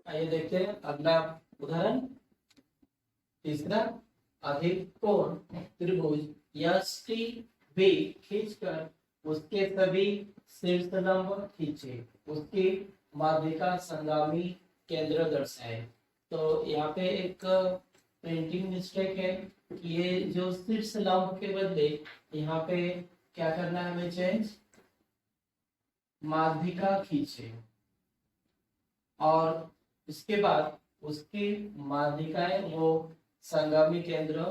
आइए देखते हैं अगला उदाहरण। तीसरा, अधिक कोण त्रिभुज यष्टि भी खींचकर उसके सभी शीर्ष लंब खींचे, उसकी माध्यिका संगामी केंद्र दर्शाए। तो यहाँ पे एक प्रिंटिंग मिस्टेक है कि ये जो शीर्ष लंब के बदले यहाँ पे क्या करना है हमें, चेंज माध्यिका खींचे, और इसके बाद उसकी माध्यिकाएं वो संगामी केंद्र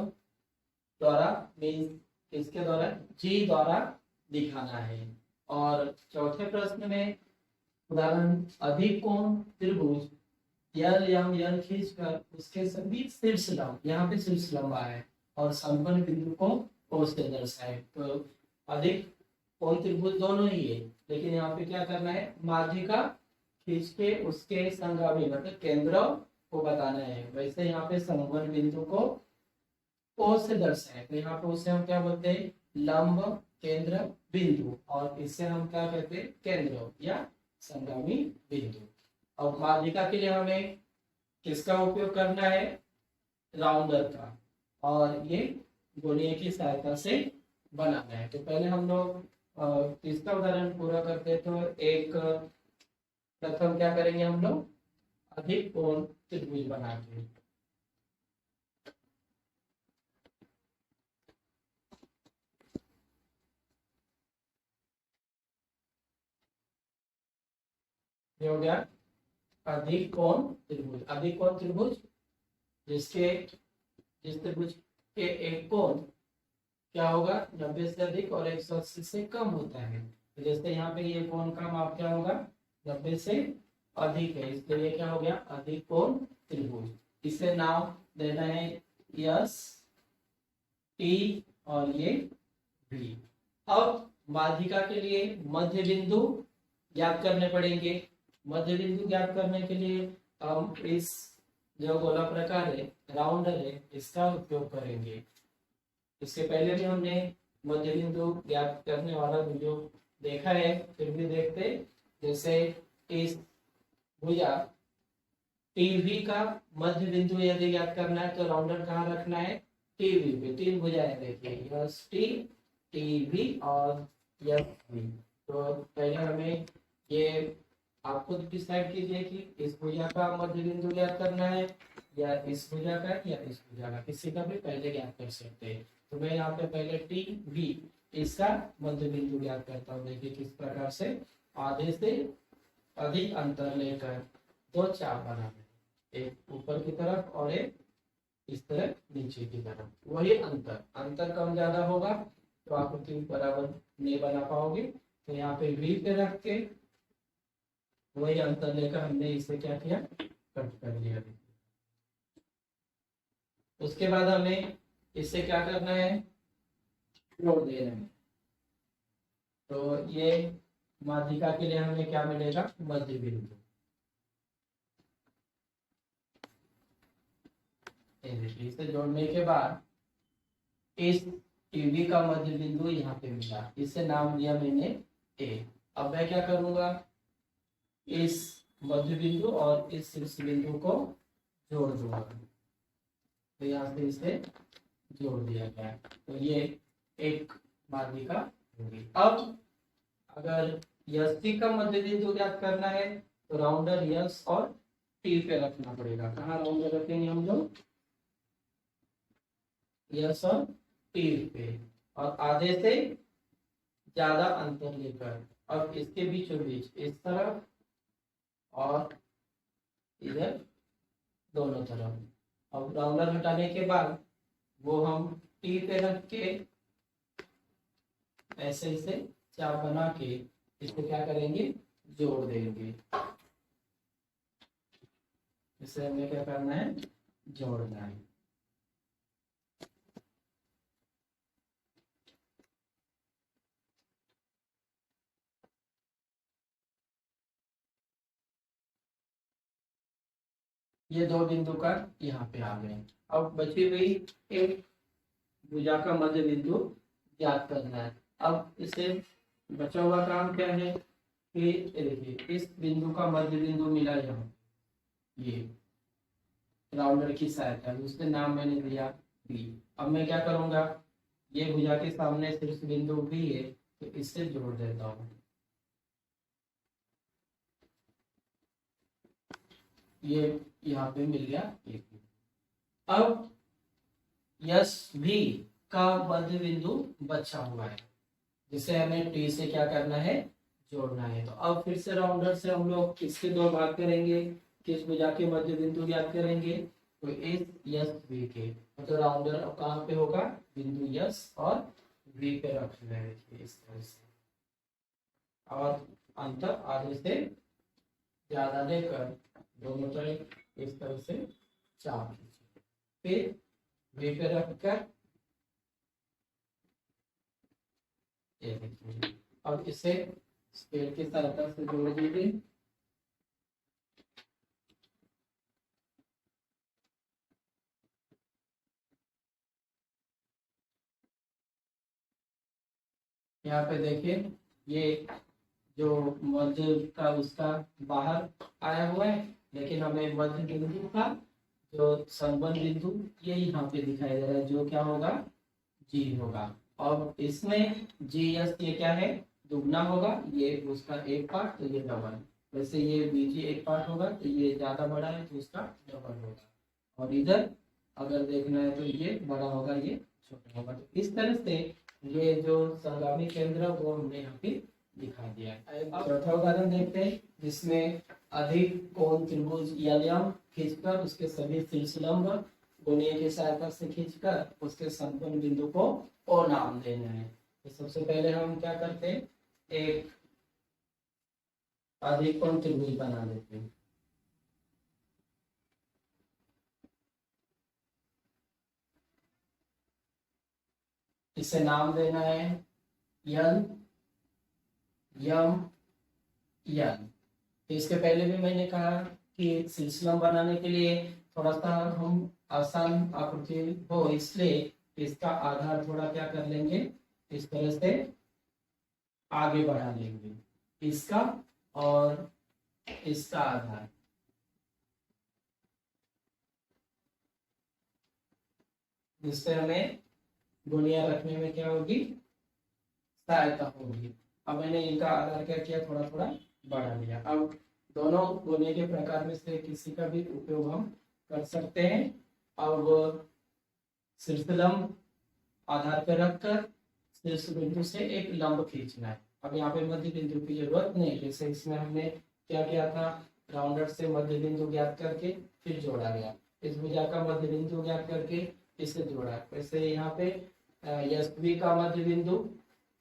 द्वारा मीन्स इसके द्वारा जी द्वारा दिखाना है। और चौथे प्रश्न में उदाहरण, अधिक कोण त्रिभुज एल खींचकर उसके सभी शीर्ष लंब, यहाँ पे शीर्ष लंब है, और संपन्न बिंदु को O से दर्शाए। तो अधिक कोण त्रिभुज दोनों ही है, लेकिन यहाँ पे क्या करना है, माध्यिका खींच के उसके संगामी मतलब केंद्र को बताना है। वैसे यहाँ पे संपन्न बिंदु को O से दर्शाए, तो यहाँ पे उसे हम क्या बोलते हैं, लंब केंद्र बिंदु, और इससे हम क्या कहते हैं, केंद्र या संगामी बिंदु। अब माध्यिका के लिए हमें किसका उपयोग करना है, राउंडर का, और ये गोलीय की सहायता से बनाना है। तो पहले हम लोग तीसरा उदाहरण पूरा करते हैं। तो एक प्रथम क्या करेंगे हम लोग, अधिक कोण त्रिभुज बनाते हैं। ये हो गया अधिक कोण त्रिभुज। अधिक कोण त्रिभुज जिस त्रिभुज के एक कोण क्या होगा, 90 से अधिक और 180 से कम होता है। तो जैसे यहाँ पे ये कोण का माप क्या होगा, 90 से अधिक है, इसलिए क्या हो गया, अधिक कोण त्रिभुज। इसे नाम देना है यस टी और ये भी। अब माध्यिका के लिए मध्य बिंदु ज्ञात करने पड़ेंगे। मध्य बिंदु ज्ञात करने के लिए हम इस जो गोला प्रकार है, राउंडर है, इसका उपयोग करेंगे। इससे पहले भी हमने मध्य बिंदु ज्ञात करने वाला वीडियो देखा है, फिर भी देखते। जैसे इस भुजा टीवी का मध्य बिंदु यदि ज्ञात करना है तो राउंडर कहाँ रखना है, टीवी पे। तीन भुजाएं देखिए, यस टी, टीवी और यस वी। तो पहले हमें ये आप खुद डिसाइड कीजिए कि इस भुजा का मध्य बिंदु ज्ञात करना है या इस भुजा का या इस भुजा का, किसी का भी पहले ज्ञात कर सकते हैं। तो मैं यहाँ पे पहले टी वी इसका मध्य बिंदु ज्ञात करता हूँ। देखिए किस प्रकार से, आधे से अधिक अंतर लेकर दो चाप बनाने, एक ऊपर की तरफ और एक इस तरह नीचे की तरफ। वही अंतर कम ज्यादा होगा तो आकृति बराबर नहीं बना पाओगे। तो यहाँ पे वी पे रख के वही अंतर लेकर हमने इसे क्या किया, कट कर दिया। उसके बाद हमें इससे क्या करना है, जोड़ देना है। तो ये माध्यिका के लिए हमें क्या मिलेगा, मध्य बिंदु। इसे जोड़ने के बाद इस टीवी का मध्य बिंदु यहाँ पे मिला, इसे नाम दिया मैंने ए। अब मैं क्या करूंगा, इस मध्य बिंदु और इस शीर्ष बिंदु को जोड़ दूंगा। तो यहाँ से इसे जोड़ दिया गया, तो ये एक माध्यिका होगी। अब अगर यस टी का मध्य बिंदु ज्ञात करना है तो राउंडर यस और टी पे रखना पड़ेगा। कहाँ राउंडर रखेंगे हम लोग, यस और टी पे, और आधे से ज्यादा अंतर लेकर अब इसके बीचों बीच इस तरफ और इधर दोनों तरफ। अब राउंडर हटाने के बाद वो हम टी पे रख के ऐसे इसे चाप बना के इसको क्या करेंगे, जोड़ देंगे। इसे हमें क्या करना है, जोड़ना है। ये दो बिंदु का यहाँ पे आ गए। अब बची हुई एक भुजा का मध्य बिंदु ज्ञात करना है। अब इसे बचा हुआ काम क्या है कि देखिए इस बिंदु का मध्य बिंदु मिला यहाँ, ये राउंडर की सहायता, उसके नाम मैंने दिया बी। अब मैं क्या करूंगा, ये भुजा के सामने शीर्ष बिंदु बी है तो इससे जोड़ देता हूँ। ये यहाँ पे मिल गया एक। अब यस भी का मध्य बिंदु बचा हुआ है जिसे हमें टी से क्या करना है, जोड़ना है। तो अब फिर से राउंडर से हम लोग किसके दो भाग करेंगे, किस भुजा के मध्य बिंदु ज्ञात करेंगे, तो इस यस वी के। तो राउंडर अब कहाँ पे होगा, बिंदु यस और वी पे रखना है इस तरह से, और अंतर आधे से ज्यादा लेकर दोनों तरफ इस तरह से चाप कीजिए, फिर वी पे रखकर अब इसे स्केल की सहायता से जोड़ दीजिए। यहाँ पे देखिए ये जो मध्य का उसका बाहर आया हुआ है, लेकिन हमें मध्य बिंदु का जो संबंध बिंदु ये यहाँ पे दिखाई दे रहा है, जो क्या होगा, जी होगा। और इसमें जी यस ये क्या है, दुगना होगा, ये उसका एक पार्ट तो ये डबल, वैसे ये बीजी एक पार्ट होगा तो ये ज्यादा बड़ा है तो उसका डबल होगा, और इधर अगर देखना है तो ये बड़ा होगा ये छोटा होगा। तो इस तरह से ये जो संगामी केंद्र है वो हमने यहाँ पे दिखा दिया है। अब चौथा उदाहरण देखते हैं जिसमें अधिक कोण त्रिभुज एलएम खींचकर उसके सभी शीर्षलंब कोणीय की सहायता से खींचकर उसके संपन्न बिंदु को ओ नाम देना है। तो सबसे पहले हम क्या करते हैं, एक अधिक कोण त्रिभुज बना लेते हैं। इसे नाम देना है यल यम यल। इसके पहले भी मैंने कहा कि शीर्षलंब बनाने के लिए थोड़ा सा हम आसान आकृति हो, इसलिए इसका आधार थोड़ा क्या कर लेंगे, इस तरह से आगे बढ़ा लेंगे, इसका और इसका आधार। जिससे हमें गोलियां रखने में क्या होगी, सहायता होगी। अब मैंने इनका आधार क्या किया, थोड़ा थोड़ा बढ़ा लिया। अब दोनों गोले के प्रकार में से किसी का भी उपयोग हम कर सकते हैं। अब शीर्षलंब आधार पर रखकर शीर्ष बिंदु से एक लंब खींचना है। अब यहाँ पे मध्य बिंदु की जरूरत नहीं, जैसे इसमें हमने क्या किया था, राउंडर से मध्य बिंदु ज्ञात करके फिर जोड़ा गया, इस भुजा का मध्य बिंदु ज्ञात करके इसे जोड़ा। वैसे यहाँ पे यशवी का मध्य बिंदु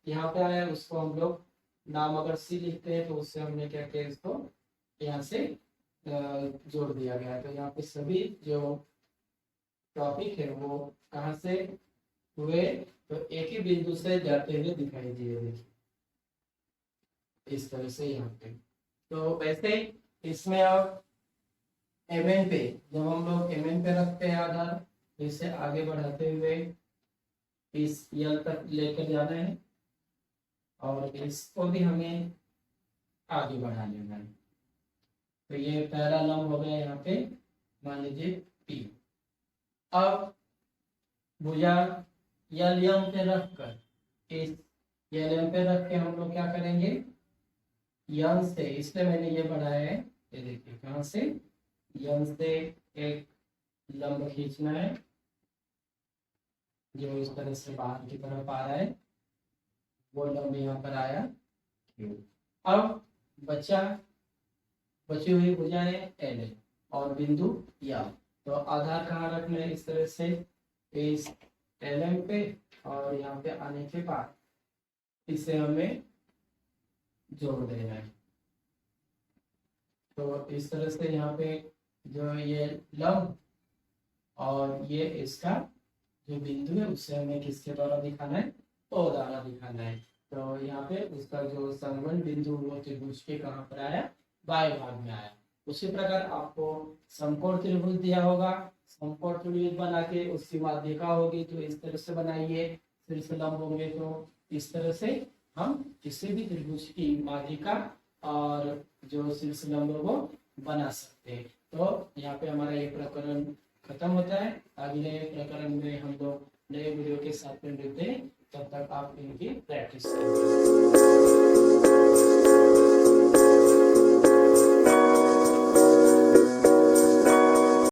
यहाँ पे आया, उसको हम लोग नाम अगर सी लिखते हैं तो उससे हमने क्या किया, इसको यहाँ से जोड़ दिया गया। तो यहाँ पे सभी जो टॉपिक है वो कहाँ से हुए, तो एक ही बिंदु से जाते हुए दिखाई दिए, देखिए इस तरह से यहाँ पे। तो वैसे इसमें अब एमएन पे, जब हम लोग एमएन पे रखते हैं आधार, इसे आगे बढ़ाते हुए इस यल तक लेकर जाना है और इसको भी हमें आगे बढ़ा लेना है। तो ये पहला लंब हो गया यहाँ पे, मान लीजिए पी। अब भुजा यल यम पे रखकर इस यल यम पे रख के हम लोग क्या करेंगे, यम से, इसलिए मैंने ये बढ़ाया है, ये देखिए कहाँ से, यम से एक लंब खींचना है जो इस तरह से बाहर की तरफ आ रहा है, वो लंब यहाँ पर आया। अब बची हुई भुजा है एल और बिंदु या, तो आधार कहाँ रखना है, इस तरह से इस एल एम पे, और यहाँ पे आने के बाद इसे हमें जोड़ देना है। तो इस तरह से यहाँ पे जो ये लंब और ये इसका जो बिंदु है उसे हमें किसके द्वारा दिखाना है, ओ द्वारा दिखाना है। तो यहाँ पे उसका जो संबंध बिंदु वो त्रिभुज के कहाँ पर आया, बाएं भाग में आया। उसी प्रकार आपको समकोण त्रिभुज दिया होगा, समकोण त्रिभुज बना के उसकी माध्यिका होगी, तो इस तरह से बनाइए, शीर्ष लंब होंगे तो इस तरह से हम किसी भी त्रिभुज की माध्यिका और जो शीर्ष लंब वो बना सकते हैं। तो यहाँ पे हमारा ये प्रकरण खत्म होता है। अगले प्रकरण में हम लोग नए वीडियो के साथ में मिलते हैं। तब तक आप इनकी प्रैक्टिस करें।